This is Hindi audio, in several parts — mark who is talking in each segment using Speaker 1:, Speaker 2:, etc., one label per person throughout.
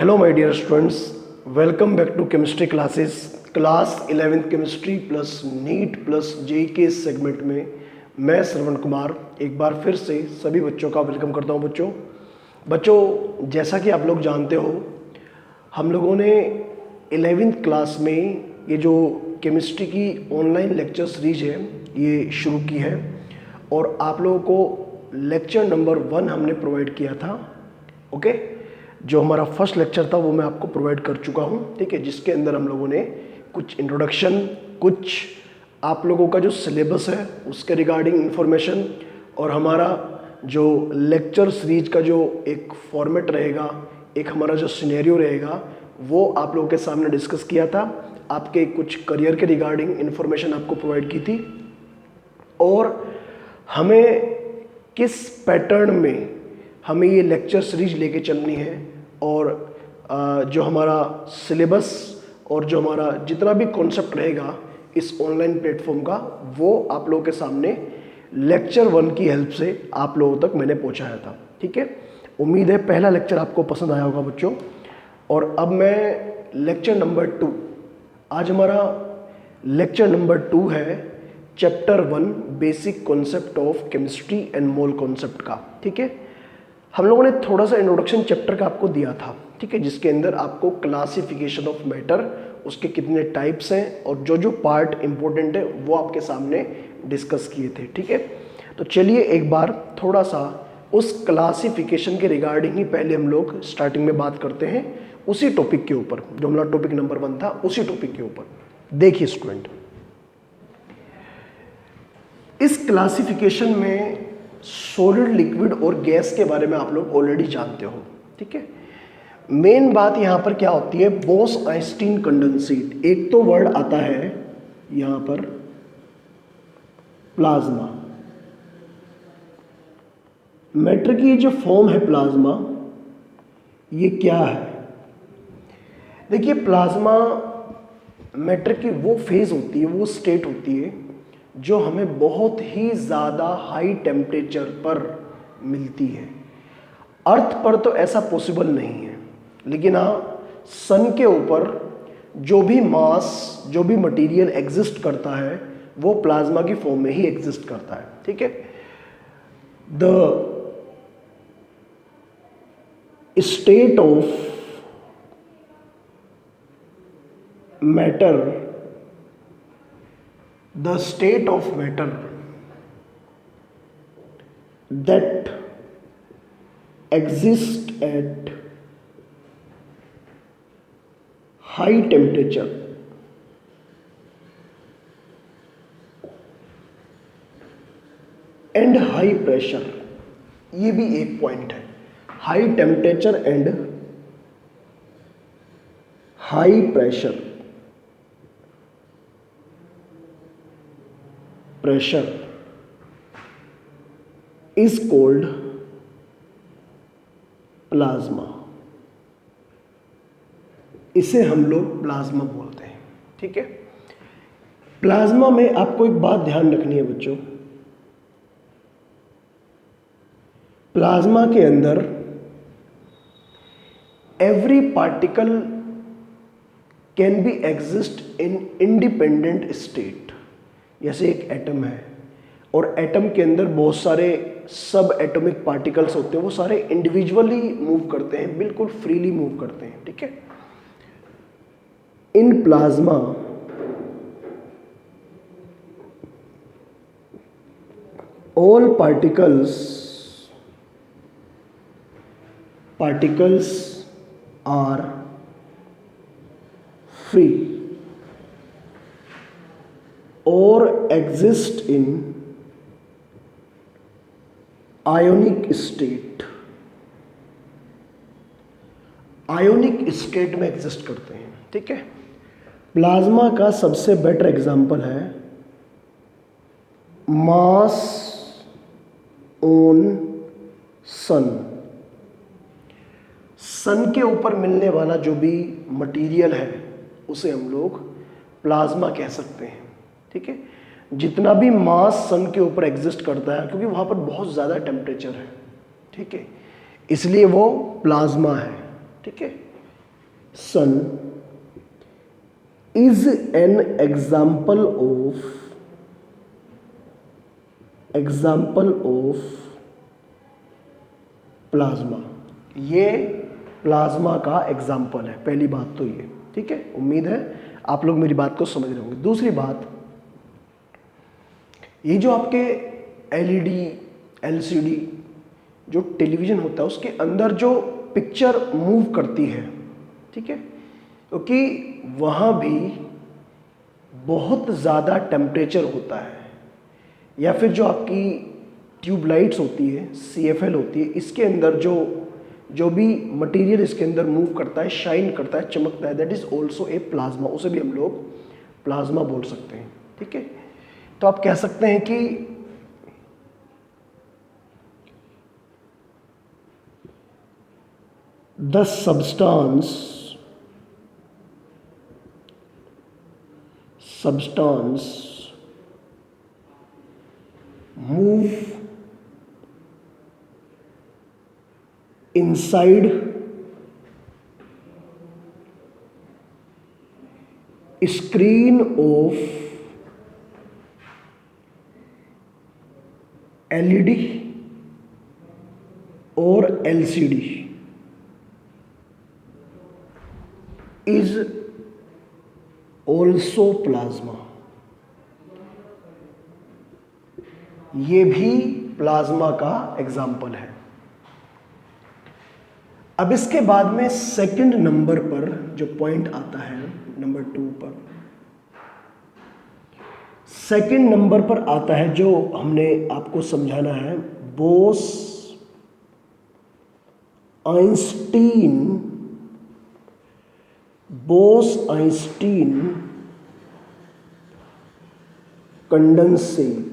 Speaker 1: Hello my dear students, welcome back to chemistry classes. Class 11th chemistry plus NEET plus JEE के सेगमेंट में मैं श्रवण कुमार एक बार फिर से सभी बच्चों का वेलकम करता हूं। बच्चों जैसा कि आप लोग जानते हो, हम लोगों ने 11th क्लास में ये जो केमिस्ट्री की ऑनलाइन लेक्चर सीरीज है ये शुरू की है और आप लोगों को लेक्चर नंबर 1 हमने प्रोवाइड किया था। ओके, जो हमारा फर्स्ट लेक्चर था वो मैं आपको प्रोवाइड कर चुका हूँ, ठीक है, जिसके अंदर हम लोगों ने कुछ इंट्रोडक्शन, कुछ आप लोगों का जो सिलेबस है उसके रिगार्डिंग इंफॉर्मेशन और हमारा जो लेक्चर सीरीज का जो एक फॉर्मेट रहेगा, एक हमारा जो सिनेरियो रहेगा वो आप लोगों के सामने डिस्कस किया था। आपके कुछ करियर के रिगार्डिंग इंफॉर्मेशन आपको प्रोवाइड की थी और हमें किस पैटर्न में हमें ये लेक्चर सीरीज लेके चलनी है और जो हमारा सिलेबस और जो हमारा जितना भी कॉन्सेप्ट रहेगा इस ऑनलाइन प्लेटफॉर्म का वो आप लोगों के सामने लेक्चर 1 की हेल्प से आप लोगों तक मैंने पहुंचाया था। ठीक है, उम्मीद है पहला लेक्चर आपको पसंद आया होगा बच्चों। और अब मैं लेक्चर नंबर 2, आज हमारा लेक्चर नंबर 2 है chapter 1 basic concept of chemistry and mole concept का। ठीक है, हम लोगों ने थोड़ा सा इंट्रोडक्शन चैप्टर का आपको दिया था, ठीक है, जिसके अंदर आपको क्लासिफिकेशन ऑफ मैटर, उसके कितने टाइप्स हैं और जो जो पार्ट इंपॉर्टेंट है वो आपके सामने डिस्कस किए थे। ठीक है, तो चलिए एक बार थोड़ा सा उस क्लासिफिकेशन के रिगार्डिंग ही पहले हम लोग स्टार्टिंग में बात करते हैं, उसी टॉपिक के ऊपर जो हमारा टॉपिक नंबर 1 था उसी टॉपिक के ऊपर। देखिए स्टूडेंट, इस क्लासिफिकेशन में सॉलिड, लिक्विड और गैस के बारे में आप लोग ऑलरेडी जानते हो। ठीक है, मेन बात यहां पर क्या होती है, बोस-आइंस्टीन कंडेंसेट। एक तो वर्ड आता है यहां पर प्लाज्मा। मैटर की जो फॉर्म है प्लाज्मा, ये क्या है? देखिए, प्लाज्मा मैटर की वो फेज होती है, वो स्टेट होती है जो हमें बहुत ही ज़्यादा हाई टेम्परेचर पर मिलती है। अर्थ पर तो ऐसा पॉसिबल नहीं है, लेकिन हाँ सन के ऊपर जो भी मास, जो भी मटेरियल एग्जिस्ट करता है वो प्लाज्मा की फॉर्म में ही एग्जिस्ट करता है। ठीक है, the state of matter, the state of matter that exists at high temperature and high pressure, ये भी एक पॉइंट है, high temperature and high pressure. Pressure is called plasma. इसे हम लोग प्लाज्मा बोलते हैं। ठीक है, प्लाज्मा में आपको एक बात ध्यान रखनी है बच्चों, प्लाज्मा के अंदर every particle can be exist in independent state. जैसे एक एटम है और एटम के अंदर बहुत सारे सब एटॉमिक पार्टिकल्स होते हैं, वो सारे इंडिविजुअली मूव करते हैं, बिल्कुल फ्रीली मूव करते हैं। ठीक है, in plasma all particles are free or exist in ionic state। Ionic state में एग्जिस्ट करते हैं। ठीक है, प्लाज्मा का सबसे बेटर एग्जांपल है मास ऑन सन। सन के ऊपर मिलने वाला जो भी मटेरियल है उसे हम लोग प्लाज्मा कह सकते हैं। ठीक है, जितना भी मास सन के ऊपर एग्जिस्ट करता है, क्योंकि वहाँ पर बहुत ज़्यादा टेम्परेचर है, ठीक है, इसलिए वो प्लाज्मा है। ठीक है, sun is an example of plasma. ये प्लाज्मा का एग्जाम्पल है। पहली बात तो ये, ठीक है। उम्मीद है आप लोग मेरी बात को समझ रहे होंगे। दूसरी बात, ये जो आपके एलईडी एलसीडी जो टेलीविजन होता है उसके अंदर जो पिक्चर मूव करती है, ठीक है, क्योंकि वहाँ भी बहुत ज़्यादा टेम्परेचर होता है, या फिर जो आपकी ट्यूबलाइट्स होती है, CFL होती है, इसके अंदर जो भी मटेरियल इसके अंदर मूव करता है, शाइन करता है, चमकता है, that is also a plasma. उसे भी हम लोग प्लाज्मा बोल सकते हैं, ठीक है। तो आप कह सकते हैं कि the substance move inside screen of LED or LCD is also plasma। ये भी प्लाज्मा का एग्जाम्पल है। अब इसके बाद में सेकंड नंबर पर जो पॉइंट आता है, नंबर 2 पर, सेकंड नंबर पर आता है जो हमने आपको समझाना है, Bose Einstein condensate.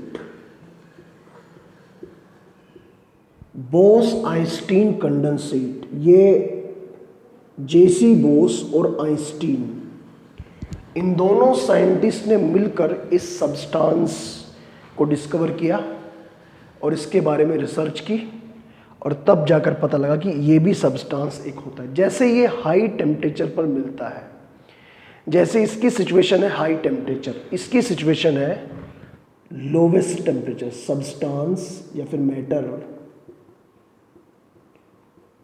Speaker 1: Bose Einstein condensate, ये जेसी बोस और आइंस्टीन, इन दोनों साइंटिस्ट ने मिलकर इस सब्सटेंस को डिस्कवर किया और इसके बारे में रिसर्च की, और तब जाकर पता लगा कि ये भी सब्सटेंस एक होता है। जैसे ये हाई टेम्परेचर पर मिलता है, जैसे इसकी सिचुएशन है हाई टेम्परेचर, इसकी सिचुएशन है लोवेस्ट टेम्परेचर। सब्सटेंस या फिर matter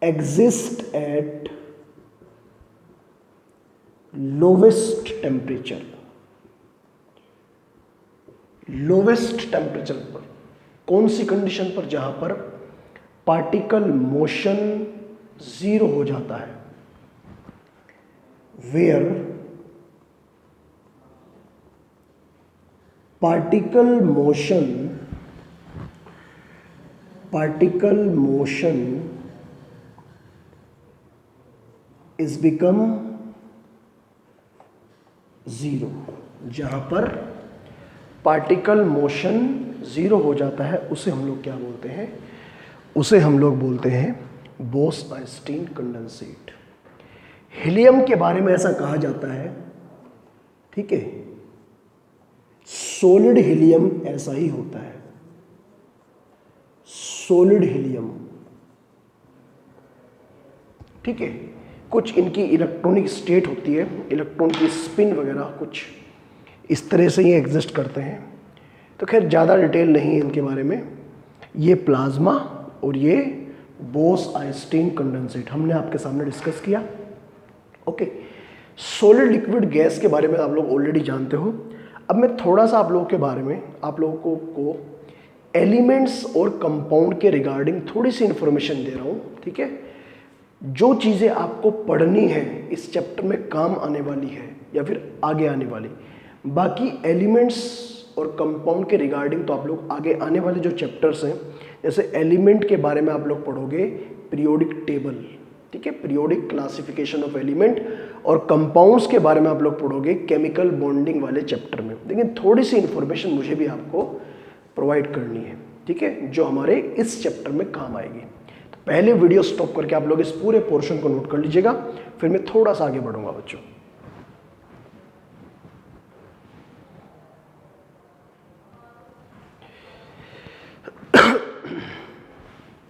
Speaker 1: exist at lowest temperature। Lowest temperature पर कौन सी कंडीशन पर? जहां पर पार्टिकल मोशन 0 हो जाता है, where particle motion is become 0। जहां पर पार्टिकल मोशन 0 हो जाता है उसे हम लोग क्या बोलते हैं? उसे हम लोग बोलते हैं बोस आइंस्टीन कंडेंसेट। हीलियम के बारे में ऐसा कहा जाता है, ठीक है, सॉलिड हीलियम ऐसा ही होता है, सॉलिड हीलियम, ठीक है। कुछ इनकी इलेक्ट्रॉनिक स्टेट होती है, इलेक्ट्रॉन की स्पिन वगैरह कुछ इस तरह से ये एग्जिस्ट करते हैं। तो खैर ज़्यादा डिटेल नहीं है इनके बारे में। ये प्लाज्मा और ये बोस आइंस्टीन कंडेंसेट हमने आपके सामने डिस्कस किया। ओके, सॉलिड लिक्विड गैस के बारे में आप लोग ऑलरेडी जानते हो। अब मैं थोड़ा सा आप लोगों के बारे में, आप लोगों को एलिमेंट्स और कंपाउंड के रिगार्डिंग थोड़ी सी इंफॉर्मेशन दे रहा हूँ, ठीक है। जो चीज़ें आपको पढ़नी है इस चैप्टर में काम आने वाली है या फिर आगे आने वाली, बाकी एलिमेंट्स और कंपाउंड के रिगार्डिंग तो आप लोग आगे आने वाले जो चैप्टर्स हैं, जैसे एलिमेंट के बारे में आप लोग पढ़ोगे पीरियोडिक टेबल, ठीक है, पीरियोडिक क्लासिफिकेशन ऑफ एलिमेंट, और कंपाउंड्स के बारे में आप लोग पढ़ोगे केमिकल बॉन्डिंग वाले चैप्टर में। लेकिन थोड़ी सी इंफॉर्मेशन मुझे भी आपको प्रोवाइड करनी है, ठीक है, जो हमारे इस चैप्टर में काम आएगी। तो पहले वीडियो स्टॉप करके आप लोग इस पूरे पोर्शन को नोट कर लीजिएगा, फिर मैं थोड़ा सा आगे बढ़ूंगा बच्चों।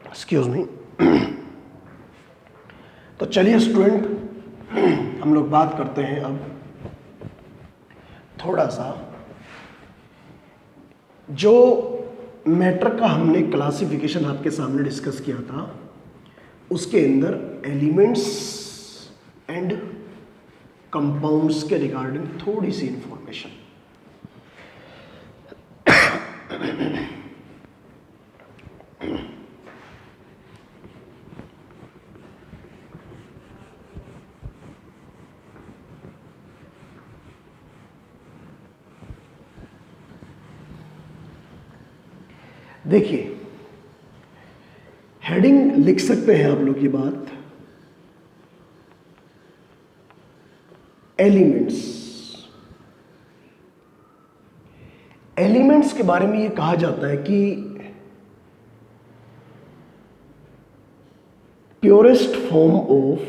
Speaker 1: Excuse me. तो चलिए स्टूडेंट, हम लोग बात करते हैं अब थोड़ा सा जो मैटर का हमने क्लासिफिकेशन आपके सामने डिस्कस किया था, उसके अंदर एलिमेंट्स एंड कंपाउंड्स के रिगार्डिंग थोड़ी सी इंफॉर्मेशन। देखिए, हेडिंग लिख सकते हैं आप लोग ये बात, एलिमेंट्स। एलिमेंट्स के बारे में ये कहा जाता है कि purest form of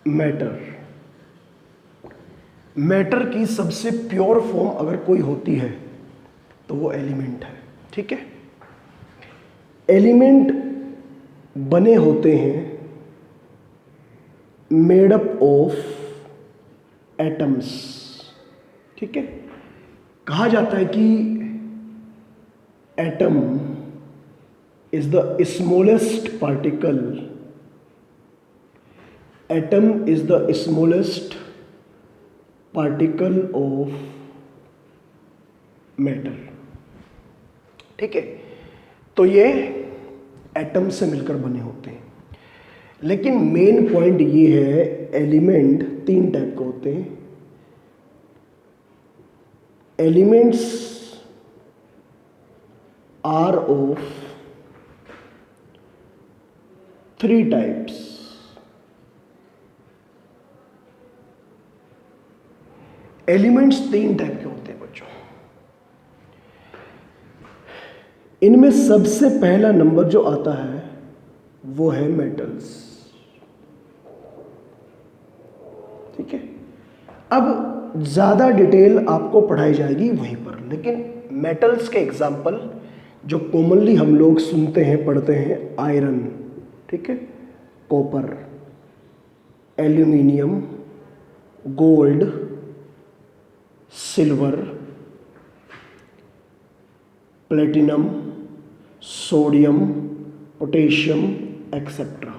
Speaker 1: matter, matter की सबसे प्योर फॉर्म अगर कोई होती है तो वो एलिमेंट है। ठीक है, एलिमेंट बने होते हैं मेड अप ऑफ एटम्स। ठीक है, कहा जाता है कि atom is the smallest particle, atom is the smallest particle of matter. ठीक है, तो ये एटम से मिलकर बने होते हैं। लेकिन मेन पॉइंट ये है, एलिमेंट तीन टाइप के होते हैं। Elements are of three types. Elements तीन टाइप के होते हैं बच्चों। इनमें सबसे पहला नंबर जो आता है वो है मेटल्स। ठीक है, अब ज़्यादा डिटेल आपको पढ़ाई जाएगी वहीं पर, लेकिन मेटल्स के एग्जाम्पल जो कॉमनली हम लोग सुनते हैं पढ़ते हैं, आयरन, ठीक है, copper, aluminium, gold, silver, platinum, sodium, potassium etcetera.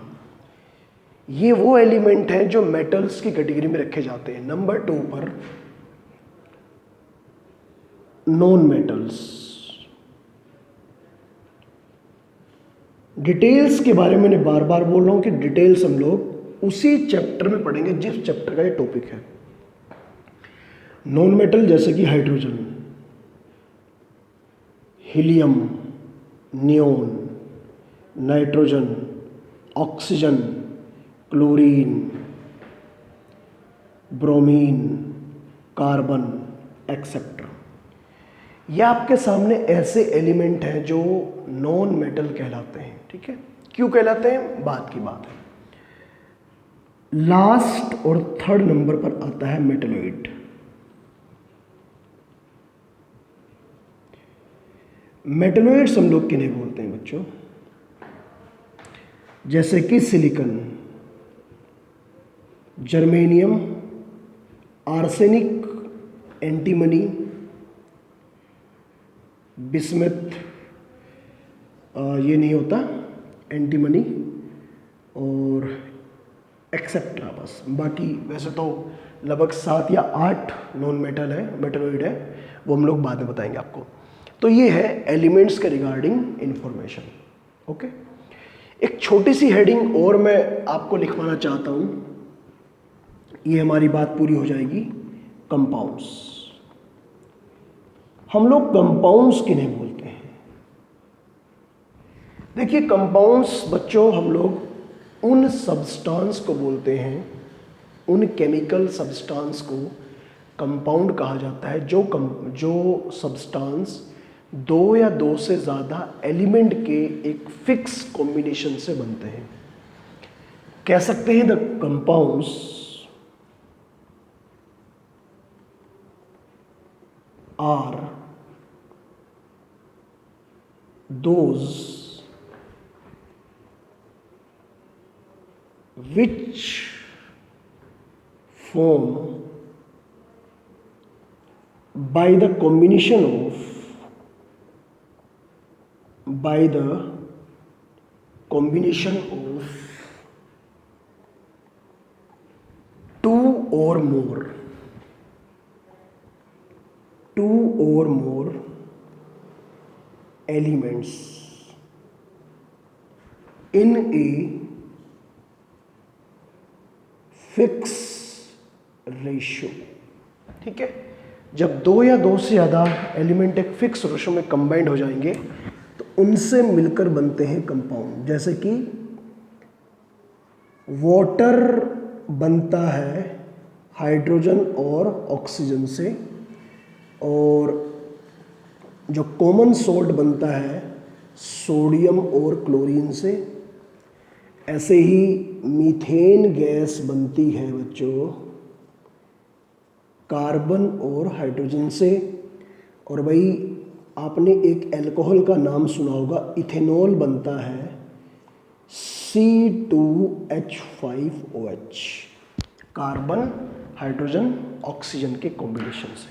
Speaker 1: ये वो एलिमेंट हैं जो मेटल्स की कैटेगरी में रखे जाते हैं। नंबर 2 पर नॉन मेटल्स। डिटेल्स के बारे में मैं बार बार बोल रहा हूं कि डिटेल्स हम लोग उसी चैप्टर में पढ़ेंगे जिस चैप्टर का ये टॉपिक है। नॉन मेटल जैसे कि hydrogen, helium, neon, nitrogen, oxygen, chlorine, bromine, carbon etcetera. ये आपके सामने ऐसे एलिमेंट हैं जो नॉन मेटल कहलाते हैं। ठीक है, क्यों कहलाते हैं, बात की बात है। लास्ट और थर्ड नंबर पर आता है मेटलॉइड। मेटलॉइड्स हम लोग किन्हें बोलते हैं बच्चों, जैसे कि silicon, germanium, arsenic, antimony, bismuth, ये नहीं होता एंटीमनी, और एक्सेट्रा। बस बाकी वैसे तो लगभग 7 या 8 नॉन मेटल है, मेटलॉइड है, वो हम लोग बाद में बताएंगे आपको। तो ये है एलिमेंट्स के रिगार्डिंग इंफॉर्मेशन। ओके, एक छोटी सी हेडिंग और मैं आपको लिखवाना चाहता हूँ, ये हमारी बात पूरी हो जाएगी। कंपाउंड्स। हम लोग कंपाउंड्स किन्हें बोलते हैं? देखिए, कंपाउंड्स बच्चों हम लोग उन सब्सटेंस को बोलते हैं, उन केमिकल सब्सटेंस को कंपाउंड कहा जाता है जो सब्सटेंस 2 या 2 से ज़्यादा एलिमेंट के एक फिक्स कॉम्बिनेशन से बनते हैं। कह सकते हैं the compounds are those which form by the combination of two or more elements in a fix ratio. ठीक है, जब दो या दो से ज़्यादा एलिमेंट एक फिक्स रेशियो में कंबाइंड हो जाएंगे तो उनसे मिलकर बनते हैं कंपाउंड। जैसे कि वाटर बनता है हाइड्रोजन और ऑक्सीजन से, और जो कॉमन सॉल्ट बनता है सोडियम और क्लोरीन से। ऐसे ही मीथेन गैस बनती है बच्चों कार्बन और हाइड्रोजन से। और भाई आपने एक अल्कोहल का नाम सुना होगा, इथेनॉल बनता है C2H5OH, कार्बन हाइड्रोजन ऑक्सीजन के कॉम्बिनेशन से।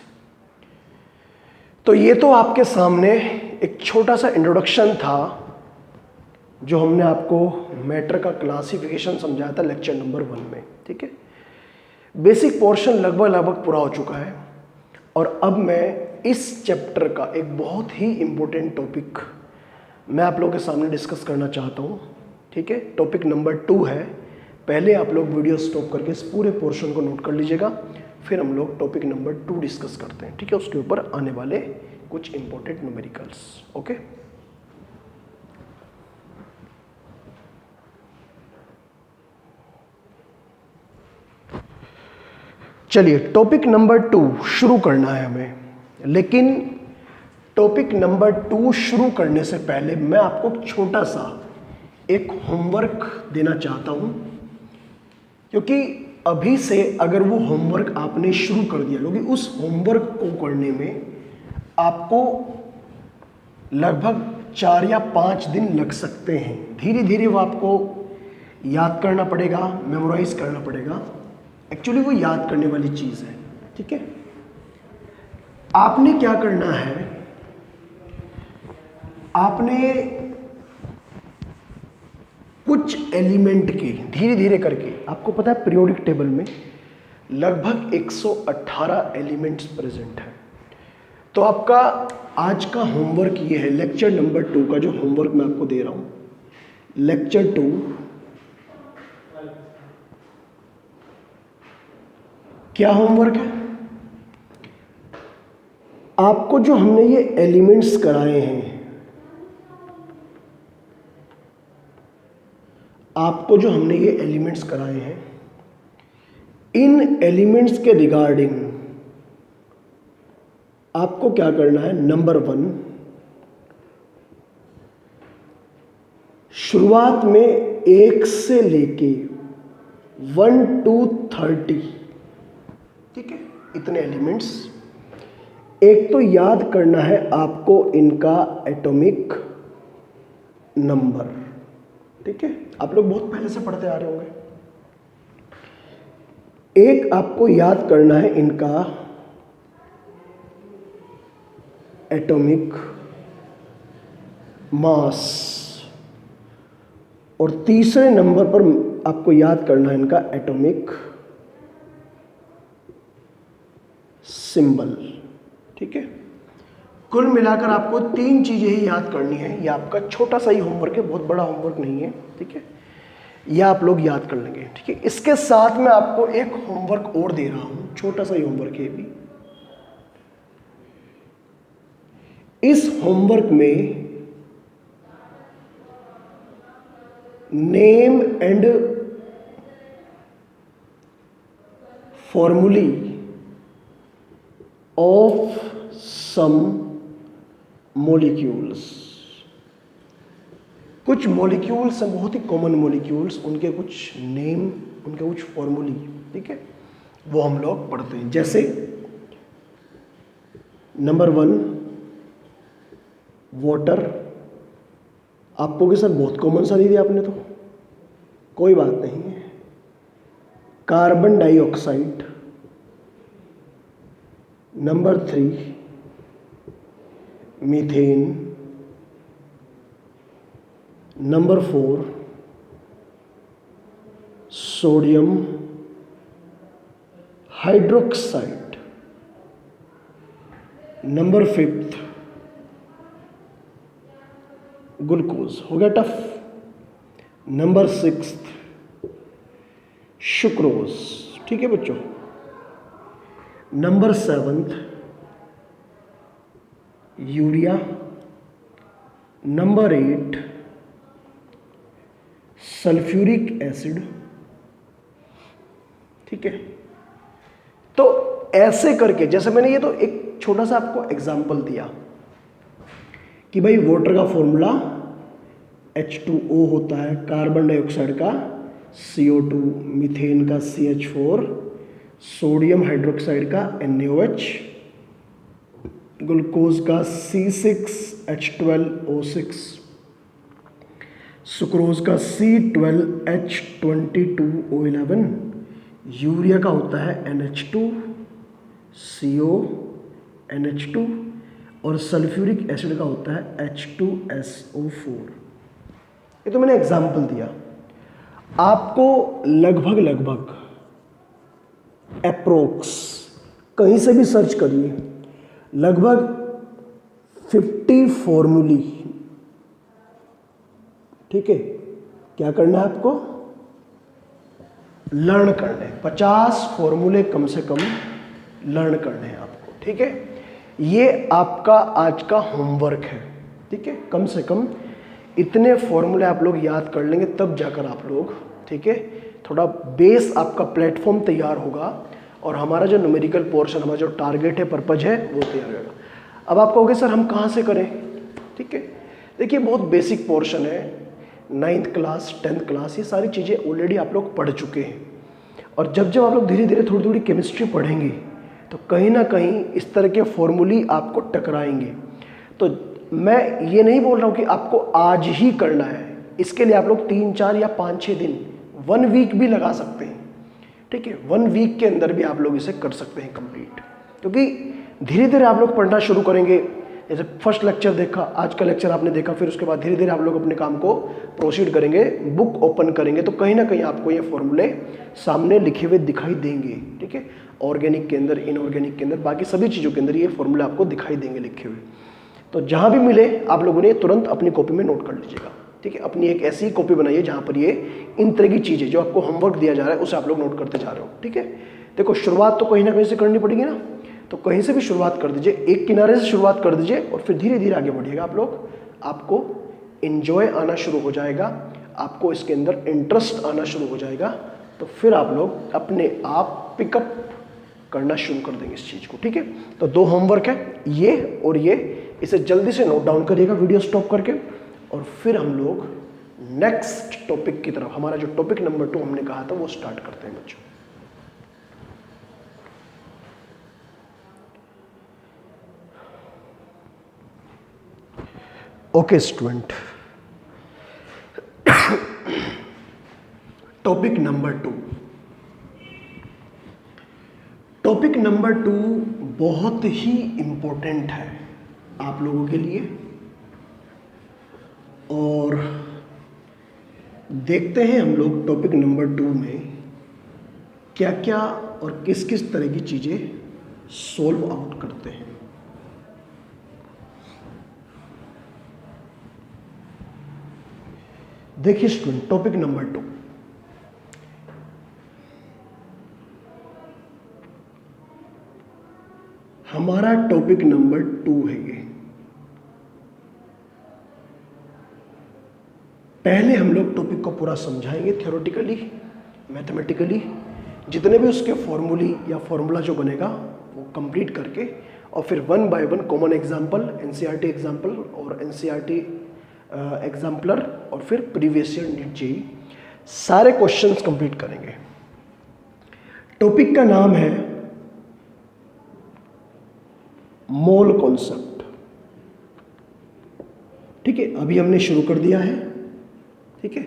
Speaker 1: तो ये तो आपके सामने एक छोटा सा इंट्रोडक्शन था जो हमने आपको मैटर का क्लासिफिकेशन समझाया था लेक्चर नंबर 1 में। ठीक है, बेसिक पोर्शन लगभग पूरा हो चुका है और अब मैं इस चैप्टर का एक बहुत ही इम्पोर्टेंट टॉपिक मैं आप लोगों के सामने डिस्कस करना चाहता हूँ। ठीक है, टॉपिक नंबर 2 है। पहले आप लोग वीडियो स्टॉप करके इस पूरे पोर्शन को नोट कर लीजिएगा, फिर हम लोग टॉपिक नंबर 2 डिस्कस करते हैं। ठीक है, उसके ऊपर आने वाले कुछ इंपॉर्टेंट न्यूमेरिकल्स। ओके, चलिए टॉपिक नंबर 2 शुरू करना है हमें। लेकिन टॉपिक नंबर 2 शुरू करने से पहले मैं आपको छोटा सा एक होमवर्क देना चाहता हूं, क्योंकि अभी से अगर वो होमवर्क आपने शुरू कर दिया, क्योंकि उस होमवर्क को करने में आपको लगभग 4 या 5 दिन लग सकते हैं। धीरे धीरे वो आपको याद करना पड़ेगा, मेमोराइज करना पड़ेगा। एक्चुअली वो याद करने वाली चीज़ है। ठीक है, आपने क्या करना है, आपने कुछ एलिमेंट के धीरे धीरे करके, आपको पता है पीरियोडिक टेबल में लगभग 118 एलिमेंट्स प्रेजेंट है। तो आपका आज का होमवर्क ये है, लेक्चर नंबर 2 का जो होमवर्क मैं आपको दे रहा हूं, लेक्चर 2 क्या होमवर्क है। आपको जो हमने ये एलिमेंट्स कराए हैं, इन एलिमेंट्स के रिगार्डिंग आपको क्या करना है। नंबर 1, शुरुआत में 1 से लेके 1 to 30, ठीक है, इतने एलिमेंट्स एक तो याद करना है आपको इनका एटॉमिक नंबर। ठीक है, आप लोग बहुत पहले से पढ़ते आ रहे होंगे। एक आपको याद करना है इनका एटॉमिक मास, और तीसरे नंबर पर आपको याद करना है इनका एटॉमिक सिंबल। ठीक है, कुल मिलाकर आपको 3 चीजें ही याद करनी है। यह आपका छोटा सा ही होमवर्क है, बहुत बड़ा होमवर्क नहीं है। ठीक है, यह आप लोग याद कर लेंगे। ठीक है, इसके साथ मैं आपको एक होमवर्क और दे रहा हूं, छोटा सा ही होमवर्क है भी। इस होमवर्क में name and formulae of some molecules, कुछ मॉलिक्यूल्स हैं बहुत ही कॉमन मॉलिक्यूल्स, उनके कुछ नेम, उनके कुछ फॉर्मूली, ठीक है, वो हम लोग पढ़ते हैं। जैसे नंबर 1 वाटर, आपको के सर बहुत कॉमन सा दे दिया आपने, तो कोई बात नहीं है, carbon dioxide, number 3 methane, number 4 sodium hydroxide, number 5 glucose. हो गया टफ। Number 6 sucrose. ठीक है बच्चों। Number 7 urea, number 8 sulphuric acid. ठीक है, तो ऐसे करके, जैसे मैंने ये तो एक छोटा सा आपको एग्जांपल दिया कि भाई वाटर का फॉर्मूला H2O होता है, कार्बन डाइऑक्साइड का CO2, मीथेन का CH4, सोडियम हाइड्रोक्साइड का NaOH, ग्लूकोज का C6H12O6, सुक्रोज का C12H22O11, यूरिया का होता है NH2CO NH2 और सल्फ्यूरिक एसिड का होता है H2SO4। ये तो मैंने एग्जाम्पल दिया। आपको लगभग अप्रोक्स कहीं से भी सर्च करिए, लगभग 50 फॉर्मूली, ठीक है, क्या करना है आपको, लर्न करने हैं। 50 फॉर्मूले कम से कम लर्न करने हैं आपको। ठीक है, ये आपका आज का होमवर्क है। ठीक है, कम से कम इतने फॉर्मूले आप लोग याद कर लेंगे, तब जाकर आप लोग, ठीक है, थोड़ा बेस आपका प्लेटफॉर्म तैयार होगा और हमारा जो न्यूमेरिकल पोर्शन, हमारा जो टारगेट है, पर्पज है, वो तैयार होगा। अब आप कहोगे सर हम कहाँ से करें? ठीक है, देखिए बहुत बेसिक पोर्शन है, 9th क्लास 10th क्लास ये सारी चीज़ें ऑलरेडी आप लोग पढ़ चुके हैं। और जब जब आप लोग धीरे धीरे थोड़ी थोड़ी केमिस्ट्री पढ़ेंगे तो कहीं ना कहीं इस तरह के फॉर्मूले आपको टकराएंगे। तो मैं ये नहीं बोल रहा हूँ कि आपको आज ही करना है, इसके लिए आप लोग 3 4 या 5 6 दिन 1 वीक भी लगा सकते हैं। ठीक है, 1 वीक के अंदर भी आप लोग इसे कर सकते हैं कंप्लीट, क्योंकि धीरे धीरे आप लोग पढ़ना शुरू करेंगे। जैसे फर्स्ट लेक्चर देखा, आज का लेक्चर आपने देखा, फिर उसके बाद धीरे धीरे आप लोग अपने काम को प्रोसीड करेंगे, बुक ओपन करेंगे तो कहीं ना कहीं आपको ये फॉर्मूले सामने लिखे हुए दिखाई देंगे। ठीक है, ऑर्गेनिक के अंदर, इनऑर्गेनिक के अंदर, बाकी सभी चीज़ों के अंदर ये फॉर्मूले आपको दिखाई देंगे लिखे हुए। तो जहाँ भी मिले आप लोगों ने तुरंत अपनी कॉपी में नोट कर लीजिएगा। ठीक है, अपनी एक ऐसी कॉपी बनाइए जहाँ पर ये इन तरह की चीज़ें जो आपको होमवर्क दिया जा रहा है उसे आप लोग नोट करते जा रहे हो। ठीक है, देखो शुरुआत तो कहीं ना कहीं से करनी पड़ेगी ना, तो कहीं से भी शुरुआत कर दीजिए, एक किनारे से शुरुआत कर दीजिए और फिर धीरे धीरे आगे बढ़िएगा आप लोग। आपको एंजॉय आना शुरू हो जाएगा, आपको इसके अंदर इंटरेस्ट आना शुरू हो जाएगा, तो फिर आप लोग अपने आप पिकअप करना शुरू कर देंगे इस चीज़ को। ठीक है, तो 2 होमवर्क है, ये और ये, इसे जल्दी से नोट डाउन करिएगा वीडियो स्टॉप करके, और फिर हम लोग नेक्स्ट टॉपिक की तरफ, हमारा जो टॉपिक नंबर 2 हमने कहा था वो स्टार्ट करते हैं बच्चों। Okay student, topic number 2। Topic number 2 बहुत ही इंपॉर्टेंट है आप लोगों के लिए, और देखते हैं हम लोग टॉपिक नंबर 2 में क्या क्या और किस किस तरह की चीज़ें सॉल्व आउट करते हैं। देखिए स्टूडेंट, टॉपिक नंबर 2, हमारा टॉपिक नंबर 2 है ये। पहले हम लोग टॉपिक को पूरा समझाएंगे थियोरेटिकली, मैथमेटिकली, जितने भी उसके फॉर्मूले या फॉर्मूला जो बनेगा वो कंप्लीट करके, और फिर 1 by 1 common example, NCERT example और एनसीईआरटी एग्जाम्पलर, और फिर प्रीवियस ईयर नीट जेईई, सारे क्वेश्चंस कंप्लीट करेंगे। टॉपिक का नाम है मोल कॉन्सेप्ट। ठीक है, अभी हमने शुरू कर दिया है। ठीक है,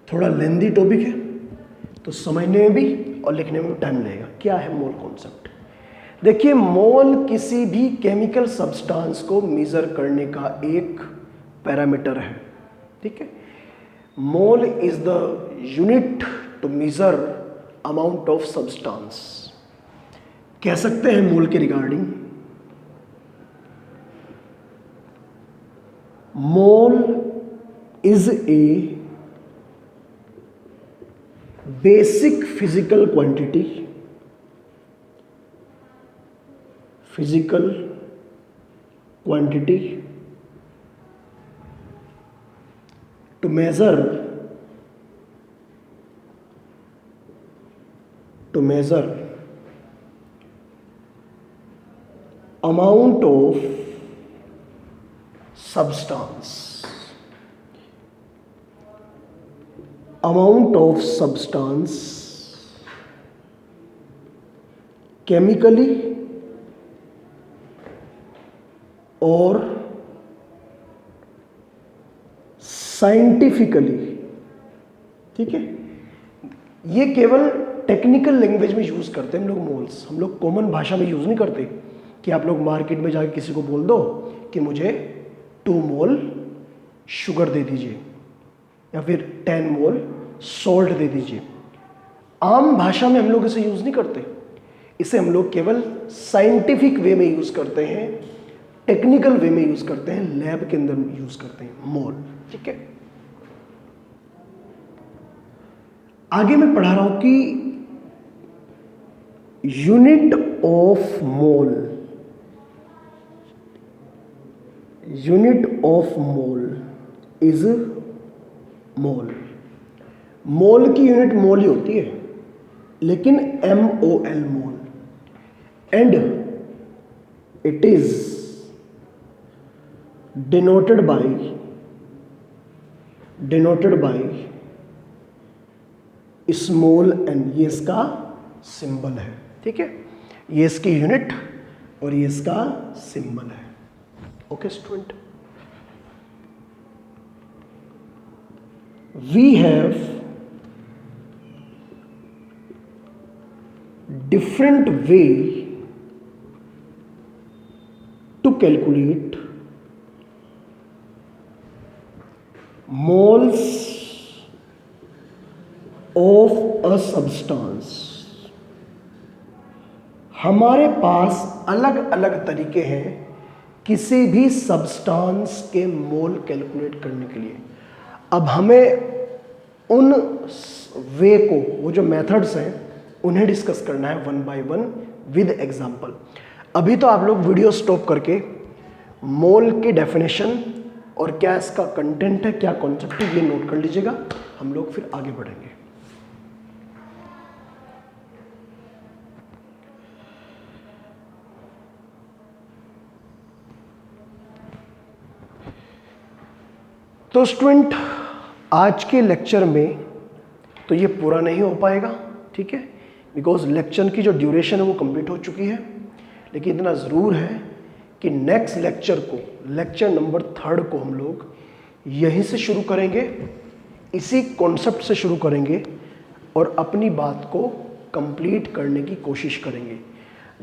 Speaker 1: थोड़ा लेंदी टॉपिक है तो समझने में भी और लिखने में टाइम लगेगा। क्या है मोल कॉन्सेप्ट? देखिए, मोल किसी भी केमिकल सब्सटेंस को मेजर करने का एक पैरामीटर है, ठीक है। Mole is the unit to measure amount of substance. कह सकते हैं मोल के regarding, mole is a basic physical quantity, to measure amount of substance, chemically और साइंटिफिकली, ठीक है। ये केवल टेक्निकल लैंग्वेज में यूज करते हैं हम लोग मोल्स, हम लोग कॉमन भाषा में यूज नहीं करते कि आप लोग मार्केट में जाकर किसी को बोल दो कि मुझे 2 मोल शुगर दे दीजिए या फिर 10 मोल सॉल्ट दे दीजिए। आम भाषा में हम लोग इसे यूज नहीं करते, इसे हम लोग केवल साइंटिफिक वे में यूज करते हैं, टेक्निकल वे में यूज करते हैं, लैब के अंदर यूज करते हैं मोल, ठीक है। आगे मैं पढ़ा रहा हूं कि unit of mole is mole. Mole की यूनिट मोल ही होती है, लेकिन MOL mole, and it is denoted by small n। ये इसका सिंबल है, ठीक है। ये इसकी यूनिट और ये इसका सिंबल है। Okay student, we have different way to calculate moles of a substance। हमारे पास अलग अलग तरीके हैं किसी भी सब्सटेंस के मोल कैलकुलेट करने के लिए। अब हमें उन वे को, वो जो मेथड्स हैं, उन्हें डिस्कस करना है one by one with example. अभी तो आप लोग वीडियो स्टॉप करके मोल की डेफिनेशन और क्या इसका कंटेंट है, क्या कॉन्सेप्ट है, ये नोट कर लीजिएगा। हम लोग फिर आगे बढ़ेंगे। तो स्टूडेंट, आज के लेक्चर में तो ये पूरा नहीं हो पाएगा, ठीक है, बिकॉज लेक्चर की जो ड्यूरेशन है वो कंप्लीट हो चुकी है। लेकिन इतना ज़रूर है कि नेक्स्ट लेक्चर को, लेक्चर नंबर 3 को हम लोग यहीं से शुरू करेंगे, इसी कॉन्सेप्ट से शुरू करेंगे और अपनी बात को कंप्लीट करने की कोशिश करेंगे।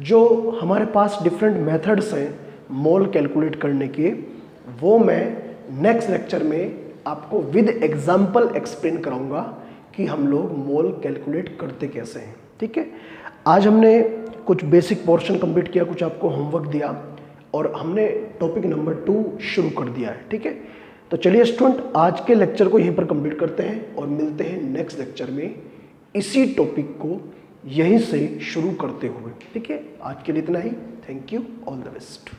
Speaker 1: जो हमारे पास डिफरेंट मेथड्स हैं मोल कैलकुलेट करने के, वो मैं नेक्स्ट लेक्चर में आपको विद एग्जाम्पल एक्सप्लेन कराऊंगा कि हम लोग मोल कैलकुलेट करते कैसे हैं, ठीक है। आज हमने कुछ बेसिक पोर्शन कंप्लीट किया, कुछ आपको होमवर्क दिया और हमने टॉपिक नंबर 2 शुरू कर दिया है, ठीक है। तो चलिए स्टूडेंट, आज के लेक्चर को यहीं पर कंप्लीट करते हैं और मिलते हैं नेक्स्ट लेक्चर में इसी टॉपिक को यहीं से शुरू करते हुए, ठीक है। आज के लिए इतना ही। Thank you, all the best.